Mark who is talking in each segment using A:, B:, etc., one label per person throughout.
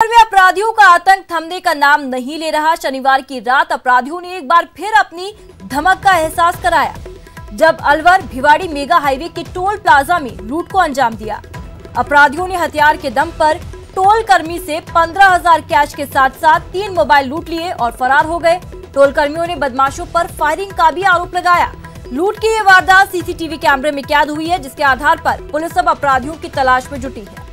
A: अलवर में अपराधियों का आतंक थमने का नाम नहीं ले रहा। शनिवार की रात अपराधियों ने एक बार फिर अपनी धमक का एहसास कराया, जब अलवर भिवाड़ी मेगा हाईवे के टोल प्लाजा में लूट को अंजाम दिया। अपराधियों ने हथियार के दम पर टोल कर्मी से 15,000 कैश के साथ साथ 3 मोबाइल लूट लिए और फरार हो गए। टोल कर्मियों ने बदमाशों पर फायरिंग का भी आरोप लगाया। लूट की ये वारदात सीसीटीवी कैमरे में कैद हुई है, जिसके आधार पर पुलिस अब अपराधियों की तलाश में जुटी है।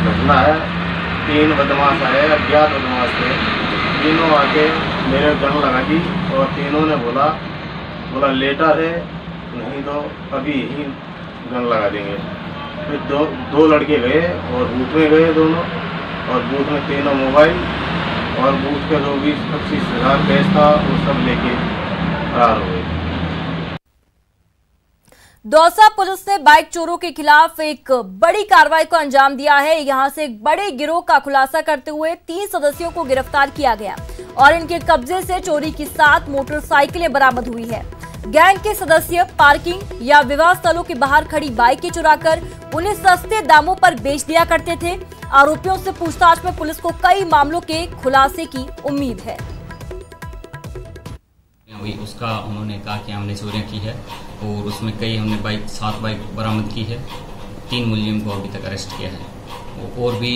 B: घटना है, 3 बदमाश आए, अज्ञात बदमाश थे। तीनों आके मेरे गन लगा दी और तीनों ने बोला लेटर है, नहीं तो अभी ही गन लगा देंगे। फिर दो लड़के गए और बूथ में गए दोनों, और बूथ में तीनों मोबाइल और बूथ के 20-25 हज़ार कैश था, वो सब लेके फरार हो गए।
A: दौसा पुलिस ने बाइक चोरों के खिलाफ एक बड़ी कार्रवाई को अंजाम दिया है। यहां से एक बड़े गिरोह का खुलासा करते हुए 3 सदस्यों को गिरफ्तार किया गया और इनके कब्जे से चोरी की 7 मोटरसाइकिलें बरामद हुई है। गैंग के सदस्य पार्किंग या विवाह स्थलों के बाहर खड़ी बाइकें चुराकर उन्हें सस्ते दामों पर बेच दिया करते थे। आरोपियों से पूछताछ में पुलिस को कई मामलों के खुलासे की उम्मीद है।
C: उसका उन्होंने कहा कि हमने चोरियां की है और उसमें कई हमने 7 बाइक बरामद की है। 3 मुलजिम को अभी तक अरेस्ट किया है और भी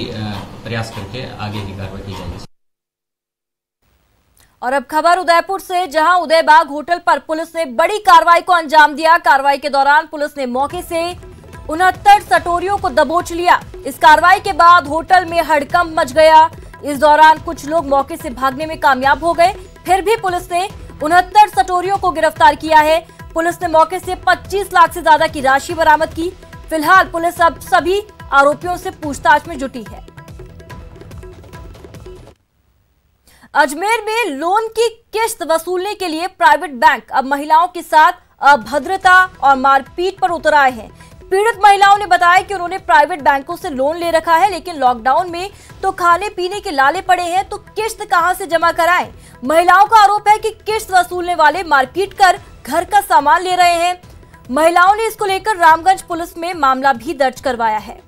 C: प्रयास करके आगे की कार्रवाई की जाएगी।
A: और अब खबर उदयपुर से, जहां उदयबाग होटल पर पुलिस ने बड़ी कार्रवाई को अंजाम दिया। कार्रवाई के दौरान पुलिस ने मौके से 69 सटोरियों को दबोच लिया। इस कार्रवाई के बाद होटल में हड़कंप मच गया। इस दौरान कुछ लोग मौके से भागने में कामयाब हो गए, फिर भी पुलिस ने 69 सटोरियों को गिरफ्तार किया है। पुलिस ने मौके से 25 लाख से ज्यादा की राशि बरामद की। फिलहाल पुलिस अब सभी आरोपियों से पूछताछ में जुटी है। अजमेर में लोन की किस्त वसूलने के लिए प्राइवेट बैंक अब महिलाओं के साथ अभद्रता और मारपीट पर उतर आए हैं। पीड़ित महिलाओं ने बताया कि उन्होंने प्राइवेट बैंकों से लोन ले रखा है, लेकिन लॉकडाउन में तो खाने पीने के लाले पड़े हैं, तो किस्त कहां से जमा कराएं। महिलाओं का आरोप है कि किस्त वसूलने वाले मारपीट कर घर का सामान ले रहे हैं। महिलाओं ने इसको लेकर रामगंज पुलिस में मामला भी दर्ज करवाया है।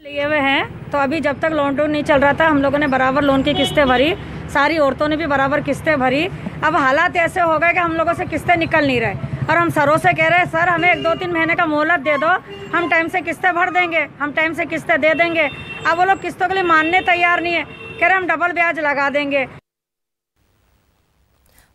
D: लिए हुए हैं, तो अभी जब तक लॉकडाउन नहीं चल रहा था हम लोगों ने बराबर लोन की किस्तें भरी, सारी औरतों ने भी बराबर किस्तें भरी। अब हालात ऐसे हो गए कि हम लोगों से किस्तें निकल नहीं रहे और हम सरों से कह रहे हैं, सर हमें 1-2-3 महीने का मोहलत दे दो, हम टाइम से किस्तें भर देंगे, हम टाइम से किस्तें दे देंगे। अब वो लोग किस्तों के लिए मानने तैयार नहीं है, कह रहे हम डबल ब्याज लगा देंगे।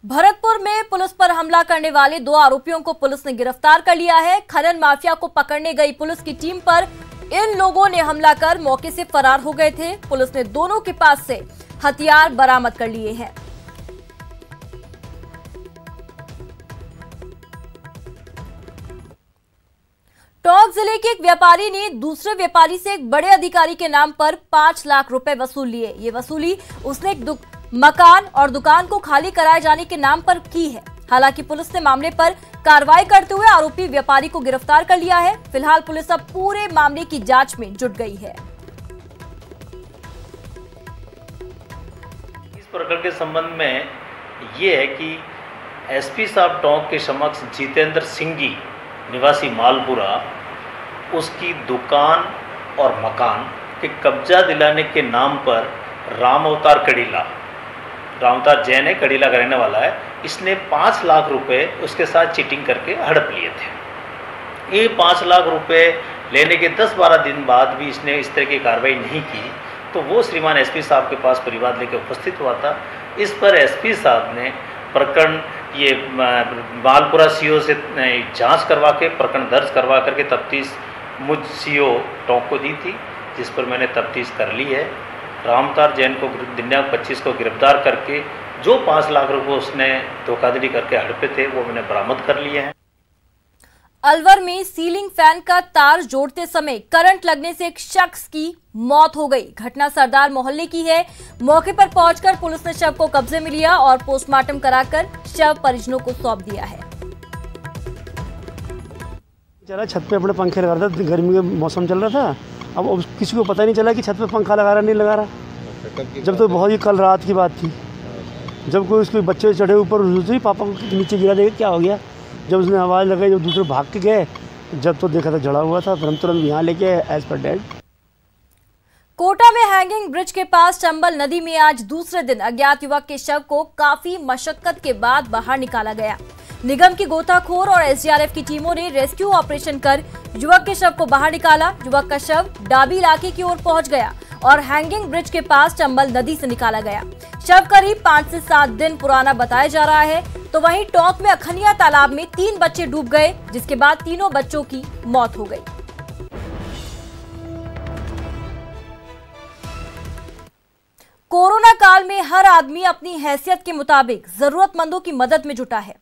A: भरतपुर में पुलिस पर हमला करने वाले 2 आरोपियों को पुलिस ने गिरफ्तार कर लिया है। खनन माफिया को पकड़ने गई पुलिस की टीम पर इन लोगों ने हमला कर मौके से फरार हो गए थे। पुलिस ने दोनों के पास से हथियार बरामद कर लिए हैं। टोंक जिले के एक व्यापारी ने दूसरे व्यापारी से एक बड़े अधिकारी के नाम पर 5 लाख रुपए वसूल लिए। ये वसूली उसने एक मकान और दुकान को खाली कराए जाने के नाम पर की है। हालांकि पुलिस ने मामले पर कार्रवाई करते हुए आरोपी व्यापारी को गिरफ्तार कर लिया है। फिलहाल पुलिस अब पूरे मामले की जांच में जुट गई है।
E: इस प्रकरण के संबंध में ये है कि एसपी साहब टोंक के समक्ष जितेंद्र सिंह जी निवासी मालपुरा उसकी दुकान और मकान के कब्जा दिलाने के नाम पर राम अवतार जैन है, कड़ीला का रहने वाला है, इसने 5 लाख रुपए उसके साथ चीटिंग करके हड़प लिए थे। ये 5 लाख रुपए लेने के 10-12 दिन बाद भी इसने इस तरह की कार्रवाई नहीं की, तो वो श्रीमान एसपी साहब के पास परिवार लेकर उपस्थित हुआ था। इस पर एसपी साहब ने प्रकरण ये मालपुरा सीओ से जांच करवा के प्रकरण दर्ज करवा करके तफ्तीश मुझ सीओ टोंक को दी थी, जिस पर मैंने तफ्तीश कर ली है। रामतार जैन को दिनांक 25 को गिरफ्तार करके जो 5 लाख रुपए उसने धोखाधड़ी करके हड़पे थे वो मैंने बरामद कर लिए हैं।
A: अलवर में सीलिंग फैन का तार जोड़ते समय करंट लगने से एक शख्स की मौत हो गई। घटना सरदार मोहल्ले की है। मौके पर पहुंचकर पुलिस ने शव को कब्जे में लिया और पोस्टमार्टम कराकर शव परिजनों को सौंप दिया है।
F: चला छत पे अपने पंखे लगा रहा था, गर्मी का मौसम चल रहा था। अब किसी को पता नहीं चला कि छत पे पंखा लगा रहा नहीं लगा रहा। जब तो बहुत ही कल रात की बात थी, जब कोई उसके बच्चे चढ़े ऊपर, पापा को नीचे गिरा, देखे क्या हो गया। जब उसने आवाज़ लगाई, जब दूसरे भाग के गए जब तो देखा था जड़ा हुआ था, फिर हम तुरंत यहाँ लेके एज पर डेड।
A: कोटा में हैंगिंग ब्रिज के पास चंबल नदी में आज दूसरे दिन अज्ञात युवक के शव को काफी मशक्कत के बाद बाहर निकाला गया। निगम की गोताखोर और एसडीआरएफ की टीमों ने रेस्क्यू ऑपरेशन कर युवक के शव को बाहर निकाला। युवक का शव डाबी इलाके की ओर पहुंच गया और हैंगिंग ब्रिज के पास चंबल नदी से निकाला गया। शव करीब 5 से 7 दिन पुराना बताया जा रहा है। तो वहीं टोंक में अखनिया तालाब में 3 बच्चे डूब गए, जिसके बाद तीनों बच्चों की मौत हो गई। कोरोना काल में हर आदमी अपनी हैसियत के मुताबिक जरूरतमंदों की मदद में जुटा है,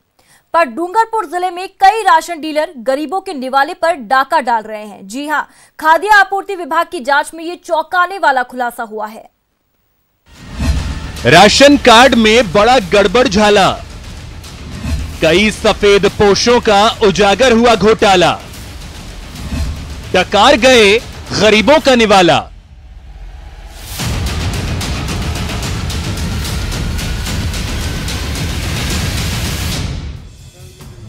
A: पर डूंगरपुर जिले में कई राशन डीलर गरीबों के निवाले पर डाका डाल रहे हैं। जी हां, खाद्य आपूर्ति विभाग की जांच में ये चौंकाने वाला खुलासा हुआ है।
G: राशन कार्ड में बड़ा गड़बड़ झाला, कई सफेद पोशों का उजागर हुआ घोटाला, डकार गए गरीबों का निवाला।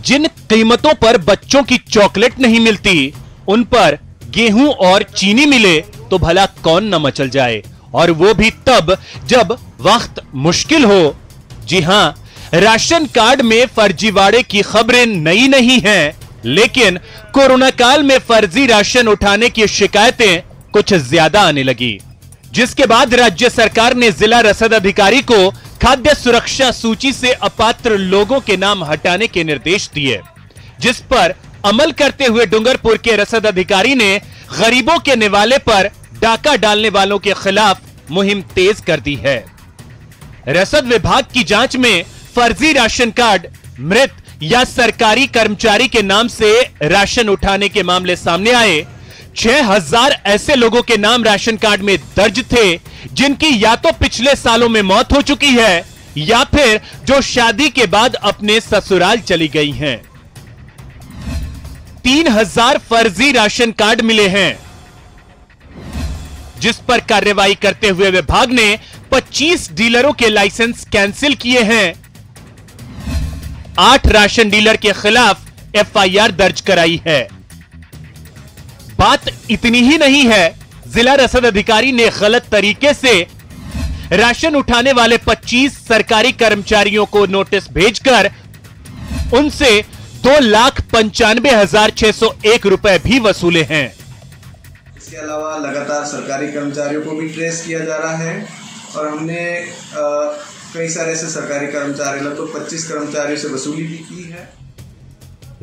G: जिन कीमतों पर बच्चों की चॉकलेट नहीं मिलती, उन पर गेहूं और चीनी मिले तो भला कौन न मचल जाए, और वो भी तब जब वक्त मुश्किल हो। जी हां, राशन कार्ड में फर्जीवाड़े की खबरें नई नहीं हैं, लेकिन कोरोना काल में फर्जी राशन उठाने की शिकायतें कुछ ज्यादा आने लगी, जिसके बाद राज्य सरकार ने जिला रसद अधिकारी को खाद्य सुरक्षा सूची से अपात्र लोगों के नाम हटाने के निर्देश दिए, जिस पर अमल करते हुए डूंगरपुर के रसद अधिकारी ने गरीबों के निवाले पर डाका डालने वालों के खिलाफ मुहिम तेज कर दी है। रसद विभाग की जांच में फर्जी राशन कार्ड, मृत या सरकारी कर्मचारी के नाम से राशन उठाने के मामले सामने आए। 6000 ऐसे लोगों के नाम राशन कार्ड में दर्ज थे, जिनकी या तो पिछले सालों में मौत हो चुकी है या फिर जो शादी के बाद अपने ससुराल चली गई हैं। 3000 फर्जी राशन कार्ड मिले हैं, जिस पर कार्रवाई करते हुए विभाग ने 25 डीलरों के लाइसेंस कैंसिल किए हैं। 8 राशन डीलर के खिलाफ एफआईआर दर्ज कराई है। बात इतनी ही नहीं है, जिला रसद अधिकारी ने गलत तरीके से राशन उठाने वाले 25 सरकारी कर्मचारियों को नोटिस भेजकर उनसे 2,95,601 रुपए भी वसूले हैं।
H: इसके अलावा लगातार सरकारी कर्मचारियों को भी ट्रेस किया जा रहा है और हमने कई सारे ऐसे सरकारी कर्मचारी, लगभग 25 कर्मचारियों से वसूली भी की है।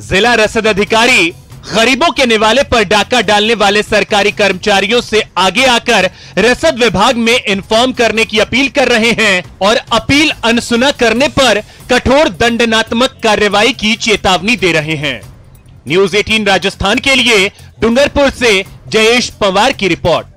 G: जिला रसद अधिकारी गरीबों के निवाले पर डाका डालने वाले सरकारी कर्मचारियों से आगे आकर रसद विभाग में इन्फॉर्म करने की अपील कर रहे हैं और अपील अनसुना करने पर कठोर दंडात्मक कार्रवाई की चेतावनी दे रहे हैं। न्यूज़ 18 राजस्थान के लिए डूंगरपुर से जयेश पवार की रिपोर्ट।